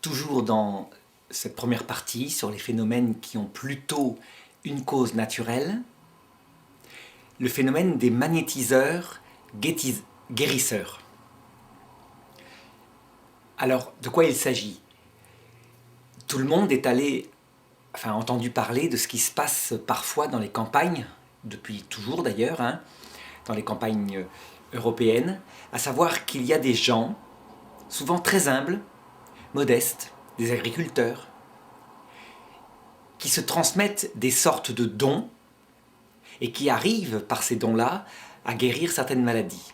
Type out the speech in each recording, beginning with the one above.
Toujours dans cette première partie sur les phénomènes qui ont plutôt une cause naturelle, le phénomène des magnétiseurs guérisseurs. Alors, de quoi il s'agit? Tout le monde est entendu parler de ce qui se passe parfois dans les campagnes, depuis toujours d'ailleurs, dans les campagnes européennes, à savoir qu'il y a des gens, souvent très humbles, modestes, des agriculteurs, qui se transmettent des sortes de dons et qui arrivent par ces dons-là à guérir certaines maladies.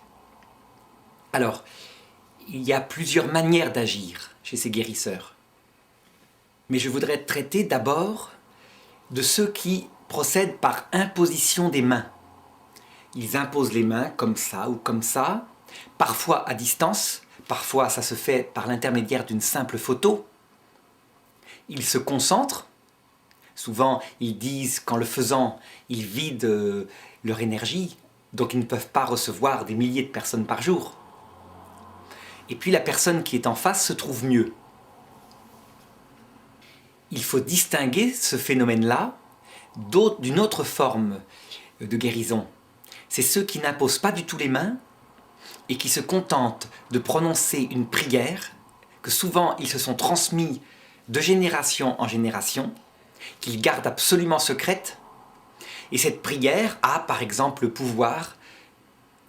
Alors, il y a plusieurs manières d'agir chez ces guérisseurs. Mais je voudrais traiter d'abord de ceux qui procèdent par imposition des mains. Ils imposent les mains comme ça ou comme ça, parfois à distance, parfois ça se fait par l'intermédiaire d'une simple photo. Ils se concentrent. Souvent, ils disent qu'en le faisant, ils vident leur énergie, donc ils ne peuvent pas recevoir des milliers de personnes par jour. Et puis la personne qui est en face se trouve mieux. Il faut distinguer ce phénomène-là d'une autre forme de guérison. C'est ceux qui n'imposent pas du tout les mains et qui se contentent de prononcer une prière que souvent ils se sont transmis de génération en génération, qu'ils gardent absolument secrète. Et cette prière a par exemple le pouvoir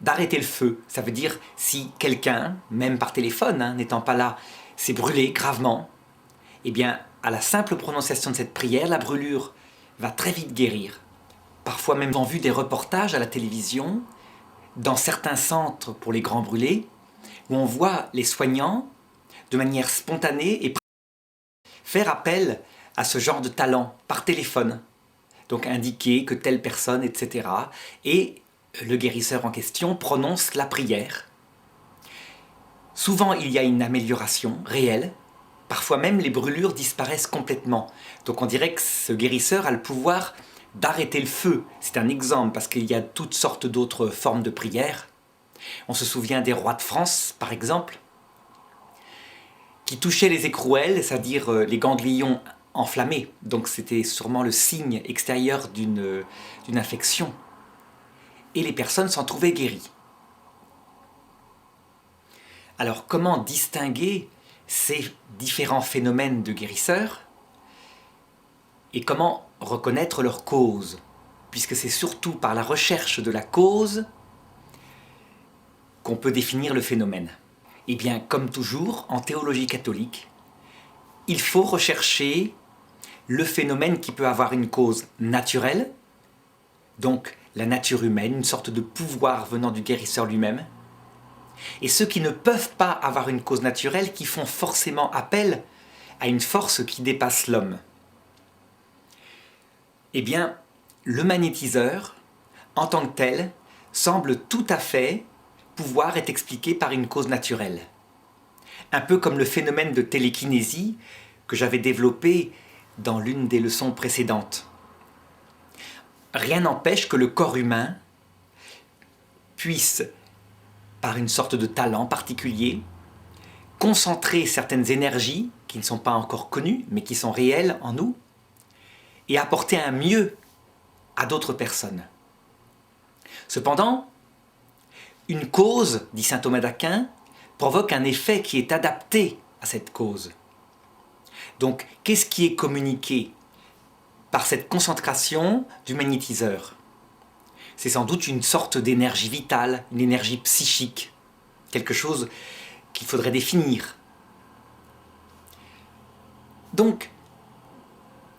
d'arrêter le feu. Ça veut dire si quelqu'un, même par téléphone, n'étant pas là, s'est brûlé gravement, eh bien à la simple prononciation de cette prière, la brûlure va très vite guérir. Parfois même vu des reportages à la télévision, dans certains centres pour les grands brûlés, où on voit les soignants, de manière spontanée et faire appel à ce genre de talent par téléphone. Donc indiquer que telle personne, etc. Et le guérisseur en question prononce la prière. Souvent il y a une amélioration réelle, parfois même les brûlures disparaissent complètement. Donc on dirait que ce guérisseur a le pouvoir d'arrêter le feu. C'est un exemple parce qu'il y a toutes sortes d'autres formes de prières. On se souvient des rois de France, par exemple, qui touchaient les écrouelles, c'est-à-dire les ganglions enflammés. Donc c'était sûrement le signe extérieur d'une infection. Et les personnes s'en trouvaient guéries. Alors comment distinguer ces différents phénomènes de guérisseurs et comment reconnaître leur cause, puisque c'est surtout par la recherche de la cause qu'on peut définir le phénomène. Eh bien, comme toujours, en théologie catholique, il faut rechercher le phénomène qui peut avoir une cause naturelle, donc la nature humaine, une sorte de pouvoir venant du guérisseur lui-même, et ceux qui ne peuvent pas avoir une cause naturelle, qui font forcément appel à une force qui dépasse l'homme. Eh bien, le magnétiseur, en tant que tel, semble tout à fait pouvoir être expliqué par une cause naturelle. Un peu comme le phénomène de télékinésie que j'avais développé dans l'une des leçons précédentes. Rien n'empêche que le corps humain puisse, par une sorte de talent particulier, concentrer certaines énergies qui ne sont pas encore connues, mais qui sont réelles en nous, et apporter un mieux à d'autres personnes. Cependant, une cause, dit saint Thomas d'Aquin, provoque un effet qui est adapté à cette cause. Donc, qu'est-ce qui est communiqué par cette concentration du magnétiseur? C'est sans doute une sorte d'énergie vitale, une énergie psychique, quelque chose qu'il faudrait définir. Donc,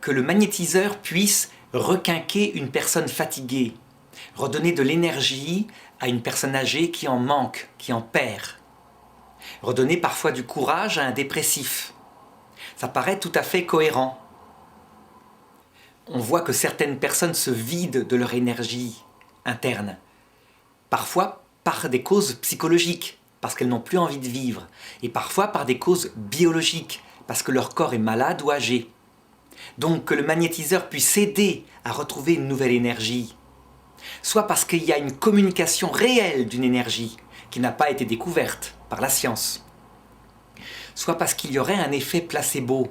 que le magnétiseur puisse requinquer une personne fatiguée, redonner de l'énergie à une personne âgée qui en manque, qui en perd, redonner parfois du courage à un dépressif. Ça paraît tout à fait cohérent. On voit que certaines personnes se vident de leur énergie interne, parfois par des causes psychologiques, parce qu'elles n'ont plus envie de vivre, et parfois par des causes biologiques, parce que leur corps est malade ou âgé. Donc que le magnétiseur puisse aider à retrouver une nouvelle énergie, soit parce qu'il y a une communication réelle d'une énergie qui n'a pas été découverte par la science, soit parce qu'il y aurait un effet placebo.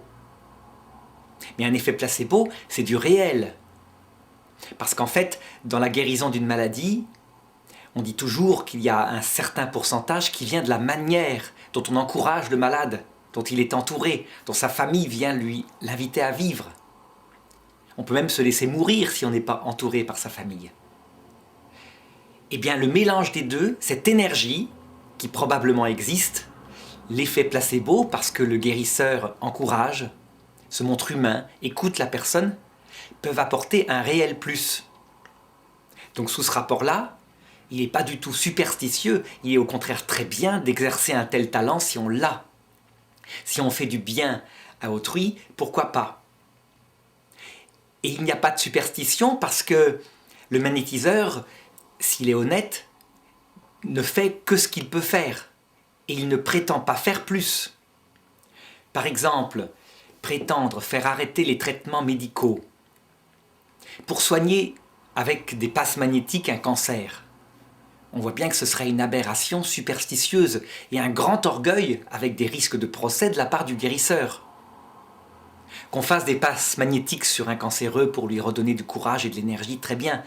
Mais un effet placebo, c'est du réel. Parce qu'en fait, dans la guérison d'une maladie, on dit toujours qu'il y a un certain pourcentage qui vient de la manière dont on encourage le malade, dont il est entouré, dont sa famille vient l'inviter à vivre. On peut même se laisser mourir si on n'est pas entouré par sa famille. Eh bien, le mélange des deux, cette énergie qui probablement existe, l'effet placebo parce que le guérisseur encourage, se montre humain, écoute la personne, peuvent apporter un réel plus. Donc sous ce rapport-là, il n'est pas du tout superstitieux, il est au contraire très bien d'exercer un tel talent si on l'a. Si on fait du bien à autrui, pourquoi pas? Et il n'y a pas de superstition parce que le magnétiseur, s'il est honnête, ne fait que ce qu'il peut faire. Et il ne prétend pas faire plus. Par exemple, prétendre faire arrêter les traitements médicaux pour soigner avec des passes magnétiques un cancer. On voit bien que ce serait une aberration superstitieuse et un grand orgueil avec des risques de procès de la part du guérisseur. Qu'on fasse des passes magnétiques sur un cancéreux pour lui redonner du courage et de l'énergie, très bien,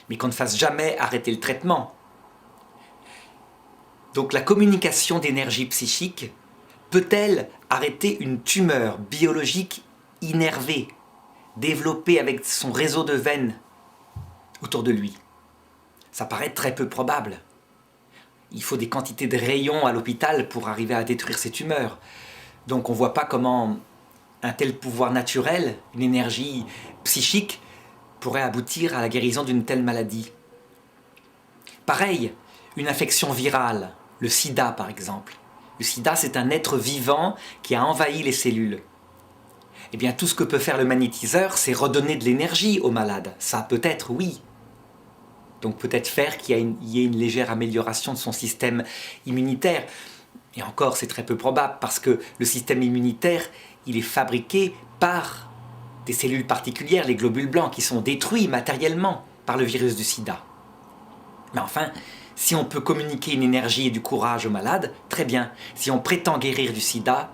mais qu'on ne fasse jamais arrêter le traitement. Donc la communication d'énergie psychique peut-elle arrêter une tumeur biologique innervée, développée avec son réseau de veines autour de lui? Ça paraît très peu probable. Il faut des quantités de rayons à l'hôpital pour arriver à détruire ces tumeurs. Donc on ne voit pas comment un tel pouvoir naturel, une énergie psychique, pourrait aboutir à la guérison d'une telle maladie. Pareil, une infection virale, le sida par exemple. Le sida, c'est un être vivant qui a envahi les cellules. Eh bien, tout ce que peut faire le magnétiseur, c'est redonner de l'énergie au malade. Ça peut-être, oui. Donc peut-être faire qu'il y ait une légère amélioration de son système immunitaire. Et encore, c'est très peu probable, parce que le système immunitaire, il est fabriqué par des cellules particulières, les globules blancs, qui sont détruits matériellement par le virus du sida. Mais enfin, si on peut communiquer une énergie et du courage au malade, très bien. Si on prétend guérir du sida,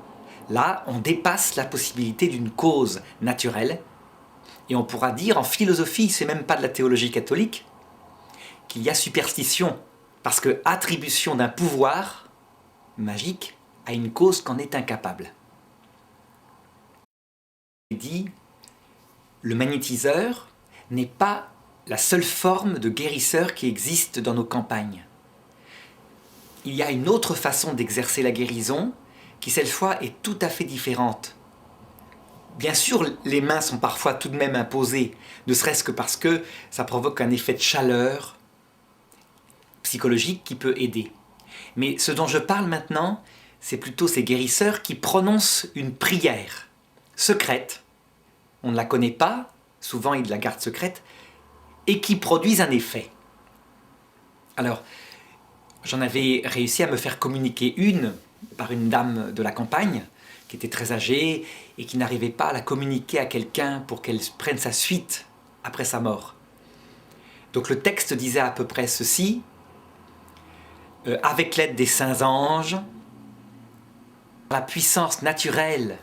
là, on dépasse la possibilité d'une cause naturelle. Et on pourra dire, en philosophie, c'est même pas de la théologie catholique, qu'il y a superstition, parce que attribution d'un pouvoir magique à une cause qu'en est incapable. Il dit, le magnétiseur n'est pas la seule forme de guérisseur qui existe dans nos campagnes. Il y a une autre façon d'exercer la guérison qui, cette fois, est tout à fait différente. Bien sûr, les mains sont parfois tout de même imposées, ne serait-ce que parce que ça provoque un effet de chaleur psychologique qui peut aider. Mais ce dont je parle maintenant, c'est plutôt ces guérisseurs qui prononcent une prière secrète. On ne la connaît pas, souvent ils la gardent secrète, et qui produisent un effet. Alors, j'en avais réussi à me faire communiquer une par une dame de la campagne, qui était très âgée et qui n'arrivait pas à la communiquer à quelqu'un pour qu'elle prenne sa suite après sa mort. Donc le texte disait à peu près ceci, avec l'aide des saints anges, la puissance naturelle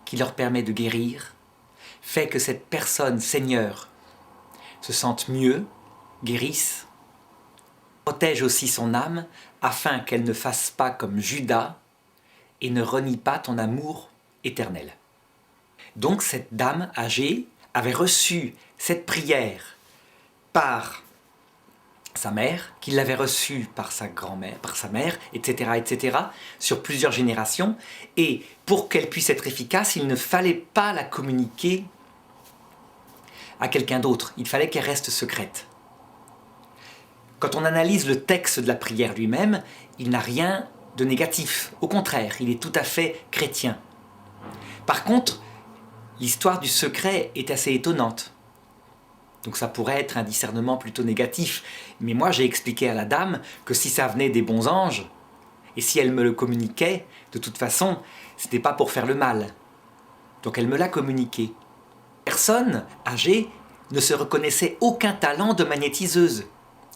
qui leur permet de guérir, fait que cette personne, Seigneur, se sente mieux, guérisse, protège aussi son âme, afin qu'elle ne fasse pas comme Judas et ne renie pas ton amour éternel. Donc cette dame âgée avait reçu cette prière par sa mère, qui l'avait reçue par sa grand-mère, par sa mère, etc., etc., sur plusieurs générations, et pour qu'elle puisse être efficace, il ne fallait pas la communiquer à quelqu'un d'autre, il fallait qu'elle reste secrète. Quand on analyse le texte de la prière lui-même, il n'a rien de négatif, au contraire, il est tout à fait chrétien. Par contre, l'histoire du secret est assez étonnante. Donc ça pourrait être un discernement plutôt négatif. Mais moi j'ai expliqué à la dame que si ça venait des bons anges, et si elle me le communiquait, de toute façon, ce n'était pas pour faire le mal. Donc elle me l'a communiqué. Personne âgée ne se reconnaissait aucun talent de magnétiseuse.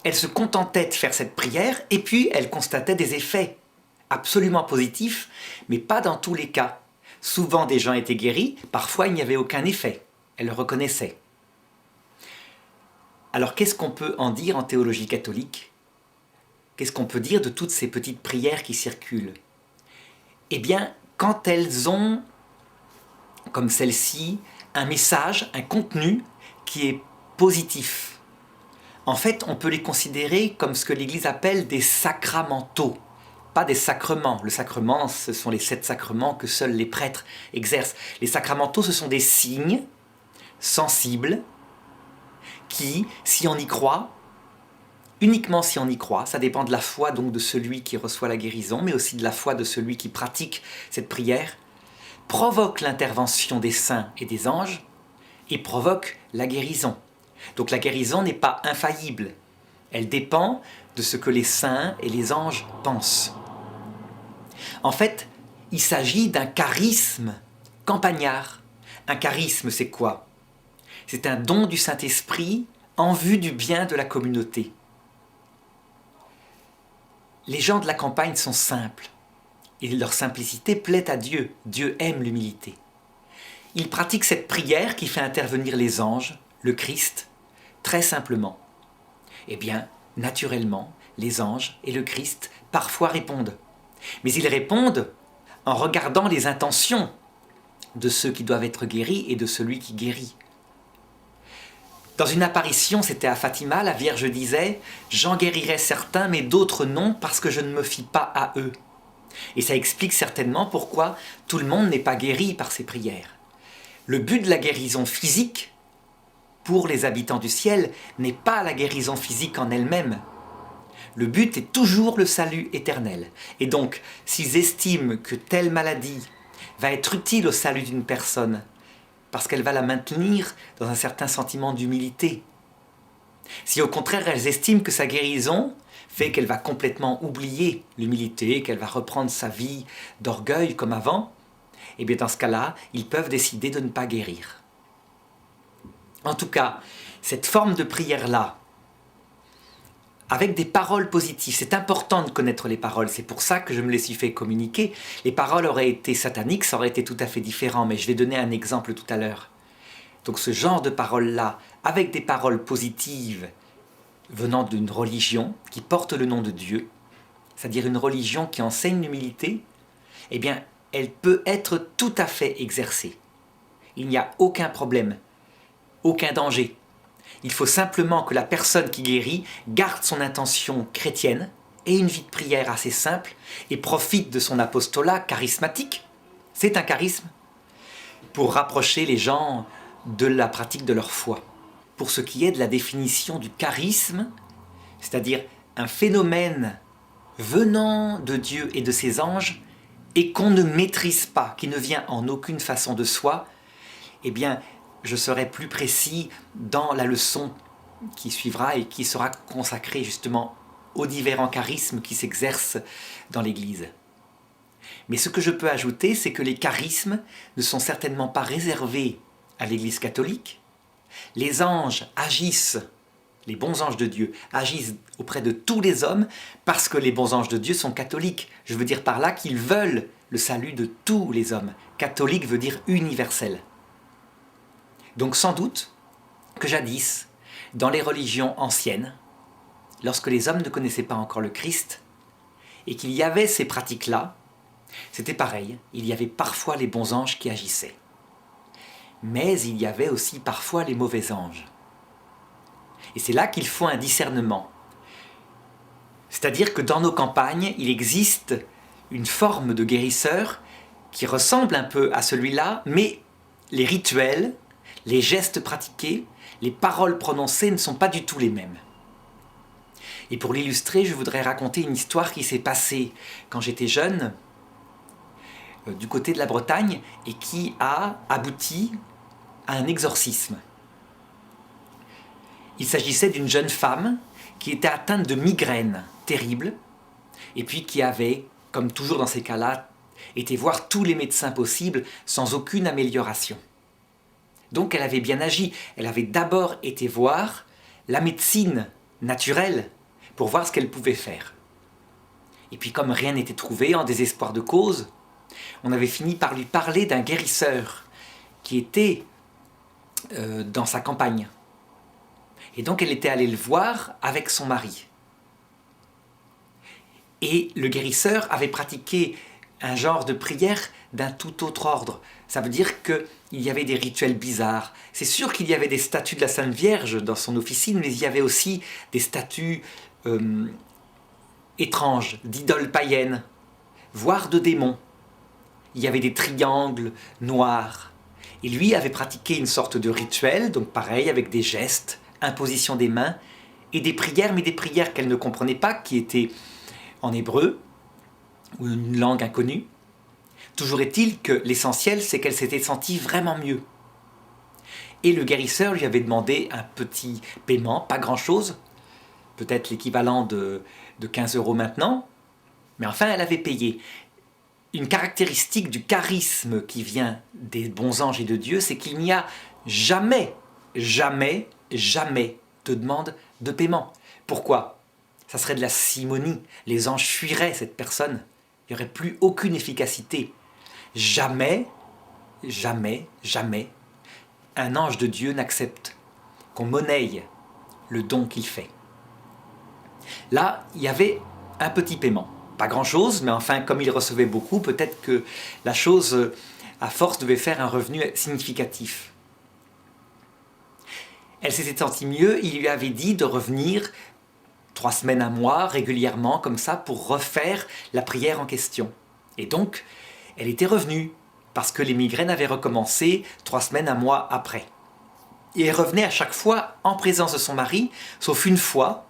Elle se contentait de faire cette prière et puis elle constatait des effets. absolument positif, mais pas dans tous les cas. Souvent des gens étaient guéris, parfois il n'y avait aucun effet. Elle le reconnaissait. Alors qu'est-ce qu'on peut en dire en théologie catholique? Qu'est-ce qu'on peut dire de toutes ces petites prières qui circulent? Eh bien, quand elles ont, comme celle-ci, un message, un contenu qui est positif. En fait, on peut les considérer comme ce que l'Église appelle des sacramentaux, pas des sacrements. Le sacrement, ce sont les 7 sacrements que seuls les prêtres exercent. Les sacramentaux, ce sont des signes sensibles qui, si on y croit, uniquement si on y croit, ça dépend de la foi donc de celui qui reçoit la guérison, mais aussi de la foi de celui qui pratique cette prière, provoquent l'intervention des saints et des anges et provoquent la guérison. Donc la guérison n'est pas infaillible, elle dépend de ce que les saints et les anges pensent. En fait, il s'agit d'un charisme campagnard. Un charisme, c'est quoi? C'est un don du Saint-Esprit en vue du bien de la communauté. Les gens de la campagne sont simples, et leur simplicité plaît à Dieu. Dieu aime l'humilité. Ils pratiquent cette prière qui fait intervenir les anges, le Christ, très simplement. Eh bien, naturellement, les anges et le Christ parfois répondent. Mais ils répondent en regardant les intentions de ceux qui doivent être guéris et de celui qui guérit. Dans une apparition, c'était à Fatima, la Vierge disait « J'en guérirai certains, mais d'autres non, parce que je ne me fie pas à eux. » Et ça explique certainement pourquoi tout le monde n'est pas guéri par ces prières. Le but de la guérison physique, pour les habitants du ciel, n'est pas la guérison physique en elle-même. Le but est toujours le salut éternel. Et donc, s'ils estiment que telle maladie va être utile au salut d'une personne, parce qu'elle va la maintenir dans un certain sentiment d'humilité. Si au contraire elles estiment que sa guérison fait qu'elle va complètement oublier l'humilité, qu'elle va reprendre sa vie d'orgueil comme avant, et bien dans ce cas-là, ils peuvent décider de ne pas guérir. En tout cas, cette forme de prière-là, avec des paroles positives, c'est important de connaître les paroles, c'est pour ça que je me les suis fait communiquer. Les paroles auraient été sataniques, ça aurait été tout à fait différent, mais je vais donner un exemple tout à l'heure. Donc ce genre de paroles-là, avec des paroles positives venant d'une religion qui porte le nom de Dieu, c'est-à-dire une religion qui enseigne l'humilité, eh bien, elle peut être tout à fait exercée. Il n'y a aucun problème, aucun danger. Il faut simplement que la personne qui guérit garde son intention chrétienne et une vie de prière assez simple et profite de son apostolat charismatique, c'est un charisme, pour rapprocher les gens de la pratique de leur foi. Pour ce qui est de la définition du charisme, c'est-à-dire un phénomène venant de Dieu et de ses anges et qu'on ne maîtrise pas, qui ne vient en aucune façon de soi, eh bien, je serai plus précis dans la leçon qui suivra et qui sera consacrée justement aux différents charismes qui s'exercent dans l'Église. Mais ce que je peux ajouter, c'est que les charismes ne sont certainement pas réservés à l'Église catholique. Les anges agissent, les bons anges de Dieu agissent auprès de tous les hommes parce que les bons anges de Dieu sont catholiques. Je veux dire par là qu'ils veulent le salut de tous les hommes. Catholique veut dire universel. Donc sans doute que jadis, dans les religions anciennes, lorsque les hommes ne connaissaient pas encore le Christ, et qu'il y avait ces pratiques-là, c'était pareil, il y avait parfois les bons anges qui agissaient. Mais il y avait aussi parfois les mauvais anges. Et c'est là qu'il faut un discernement. C'est-à-dire que dans nos campagnes, il existe une forme de guérisseur qui ressemble un peu à celui-là, mais les rituels, les gestes pratiqués, les paroles prononcées ne sont pas du tout les mêmes. Et pour l'illustrer, je voudrais raconter une histoire qui s'est passée quand j'étais jeune, du côté de la Bretagne, et qui a abouti à un exorcisme. Il s'agissait d'une jeune femme qui était atteinte de migraines terribles, et puis qui avait, comme toujours dans ces cas-là, été voir tous les médecins possibles sans aucune amélioration. Donc elle avait bien agi, elle avait d'abord été voir la médecine naturelle pour voir ce qu'elle pouvait faire. Et puis comme rien n'était trouvé, en désespoir de cause, on avait fini par lui parler d'un guérisseur qui était dans sa campagne. Et donc elle était allée le voir avec son mari. Et le guérisseur avait pratiqué un genre de prière d'un tout autre ordre. Ça veut dire qu'il y avait des rituels bizarres. C'est sûr qu'il y avait des statues de la Sainte Vierge dans son officine, mais il y avait aussi des statues étranges, d'idoles païennes, voire de démons. Il y avait des triangles noirs. Et lui avait pratiqué une sorte de rituel, donc pareil, avec des gestes, imposition des mains, et des prières, mais des prières qu'elle ne comprenait pas, qui étaient en hébreu, ou une langue inconnue. Toujours est-il que l'essentiel, c'est qu'elle s'était sentie vraiment mieux. Et le guérisseur lui avait demandé un petit paiement, pas grand-chose, peut-être l'équivalent de 15 € maintenant, mais enfin elle avait payé. Une caractéristique du charisme qui vient des bons anges et de Dieu, c'est qu'il n'y a jamais, jamais, jamais de demande de paiement. Pourquoi ? Ça serait de la simonie. Les anges fuiraient cette personne. Il n'y aurait plus aucune efficacité. Jamais, jamais, jamais, un ange de Dieu n'accepte qu'on monnaie le don qu'il fait. Là, il y avait un petit paiement. Pas grand-chose, mais enfin, comme il recevait beaucoup, peut-être que la chose, à force, devait faire un revenu significatif. Elle s'était sentie mieux, il lui avait dit de revenir 3 semaines, un mois, régulièrement, comme ça, pour refaire la prière en question. Et donc, elle était revenue, parce que les migraines avaient recommencé 3 semaines, un mois après. Et elle revenait à chaque fois en présence de son mari, sauf une fois,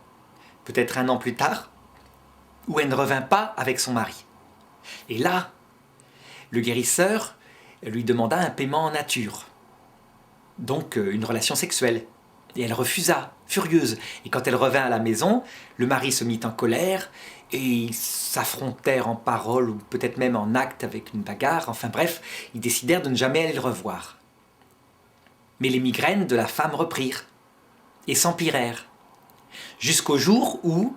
peut-être 1 an plus tard, où elle ne revint pas avec son mari. Et là, le guérisseur lui demanda un paiement en nature, donc une relation sexuelle. Et elle refusa, furieuse. Et quand elle revint à la maison, le mari se mit en colère, et ils s'affrontèrent en paroles, ou peut-être même en actes avec une bagarre. Enfin bref, ils décidèrent de ne jamais aller le revoir. Mais les migraines de la femme reprirent, et s'empirèrent, jusqu'au jour où,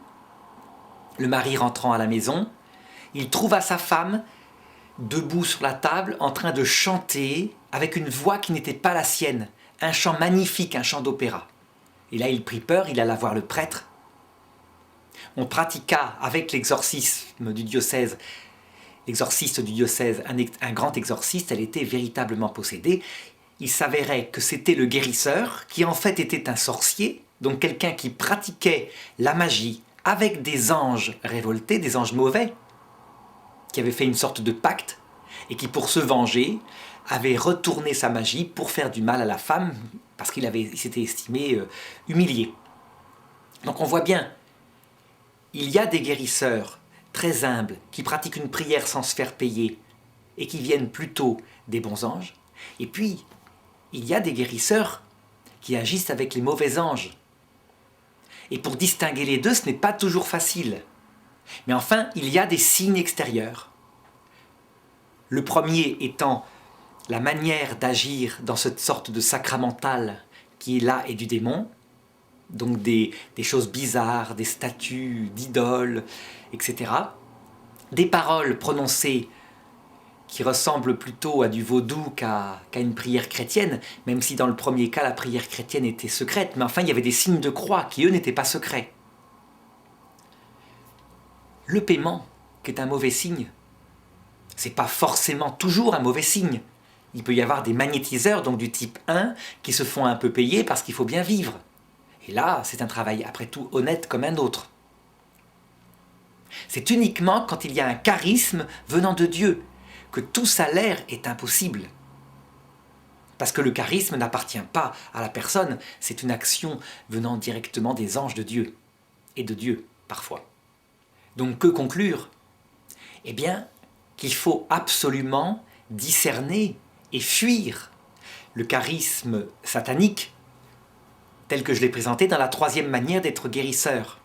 le mari rentrant à la maison, il trouva sa femme debout sur la table en train de chanter avec une voix qui n'était pas la sienne, un chant magnifique, un chant d'opéra. Et là il prit peur, il alla voir le prêtre. On pratiqua avec l'exorcisme du diocèse, l'exorciste du diocèse, un grand exorciste, elle était véritablement possédée. Il s'avérait que c'était le guérisseur qui en fait était un sorcier, donc quelqu'un qui pratiquait la magie avec des anges révoltés, des anges mauvais, qui avaient fait une sorte de pacte, et qui, pour se venger, avait retourné sa magie pour faire du mal à la femme, parce il s'était estimé humilié. Donc on voit bien, il y a des guérisseurs très humbles, qui pratiquent une prière sans se faire payer, et qui viennent plutôt des bons anges, et puis il y a des guérisseurs qui agissent avec les mauvais anges. Et pour distinguer les deux, ce n'est pas toujours facile. Mais enfin, il y a des signes extérieurs. Le premier étant la manière d'agir dans cette sorte de sacramental qui est là et du démon, donc des choses bizarres, des statues d'idoles, etc. Des paroles prononcées qui ressemblent plutôt à du vaudou qu'à une prière chrétienne, même si dans le premier cas la prière chrétienne était secrète, mais enfin il y avait des signes de croix qui eux n'étaient pas secrets. Le paiement, qui est un mauvais signe, c'est pas forcément toujours un mauvais signe. Il peut y avoir des magnétiseurs, donc du type 1, qui se font un peu payer parce qu'il faut bien vivre. Et là, c'est un travail, après tout, honnête comme un autre. C'est uniquement quand il y a un charisme venant de Dieu que tout salaire est impossible. Parce que le charisme n'appartient pas à la personne, c'est une action venant directement des anges de Dieu, et de Dieu, parfois. Donc que conclure ? Eh bien, qu'il faut absolument discerner et fuir le charisme satanique, tel que je l'ai présenté dans la 3e manière d'être guérisseur.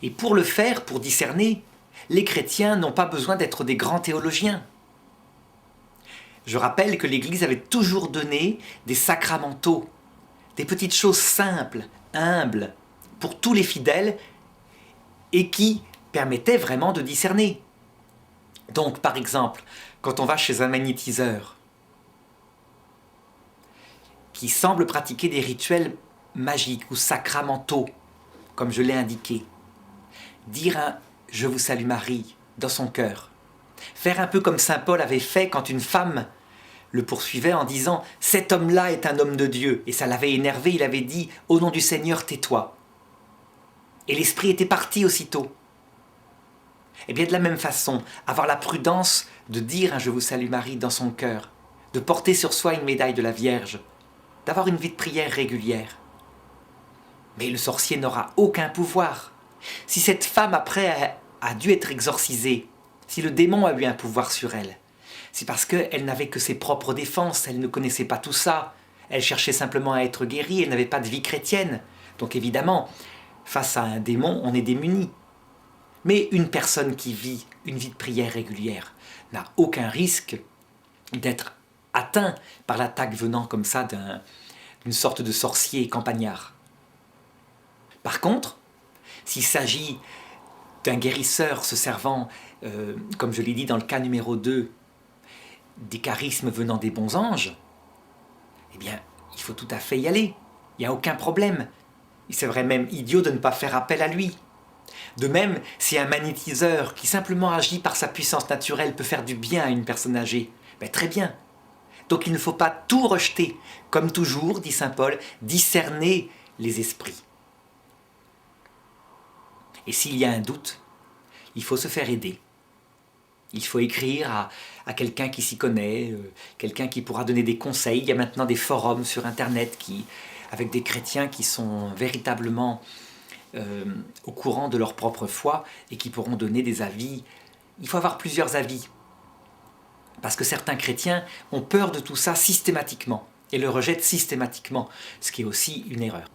Et pour le faire, pour discerner, les chrétiens n'ont pas besoin d'être des grands théologiens. Je rappelle que l'Église avait toujours donné des sacramentaux, des petites choses simples, humbles, pour tous les fidèles, et qui permettait vraiment de discerner. Donc, par exemple, quand on va chez un magnétiseur qui semble pratiquer des rituels magiques ou sacramentaux, comme je l'ai indiqué, dire un « Je vous salue Marie » dans son cœur, faire un peu comme saint Paul avait fait quand une femme le poursuivait en disant « Cet homme-là est un homme de Dieu » et ça l'avait énervé, il avait dit « Au nom du Seigneur, tais-toi ». Et l'esprit était parti aussitôt. Et bien de la même façon, avoir la prudence de dire un « Je vous salue Marie » dans son cœur, de porter sur soi une médaille de la Vierge, d'avoir une vie de prière régulière. Mais le sorcier n'aura aucun pouvoir. Si cette femme après a dû être exorcisée, si le démon a eu un pouvoir sur elle, c'est parce qu'elle n'avait que ses propres défenses, elle ne connaissait pas tout ça, elle cherchait simplement à être guérie, elle n'avait pas de vie chrétienne. Donc évidemment, face à un démon, on est démuni. Mais une personne qui vit une vie de prière régulière n'a aucun risque d'être atteint par l'attaque venant comme ça d'une sorte de sorcier campagnard. Par contre, s'il s'agit d'un guérisseur se servant, comme je l'ai dit dans le cas numéro 2, des charismes venant des bons anges, eh bien, il faut tout à fait y aller. Il n'y a aucun problème. Il serait même idiot de ne pas faire appel à lui. De même, si un magnétiseur qui simplement agit par sa puissance naturelle peut faire du bien à une personne âgée, ben très bien. Donc il ne faut pas tout rejeter. Comme toujours, dit saint Paul, discerner les esprits. Et s'il y a un doute, il faut se faire aider. Il faut écrire à quelqu'un qui s'y connaît, quelqu'un qui pourra donner des conseils. Il y a maintenant des forums sur Internet avec des chrétiens qui sont véritablement au courant de leur propre foi et qui pourront donner des avis. Il faut avoir plusieurs avis. Parce que certains chrétiens ont peur de tout ça systématiquement et le rejettent systématiquement, ce qui est aussi une erreur.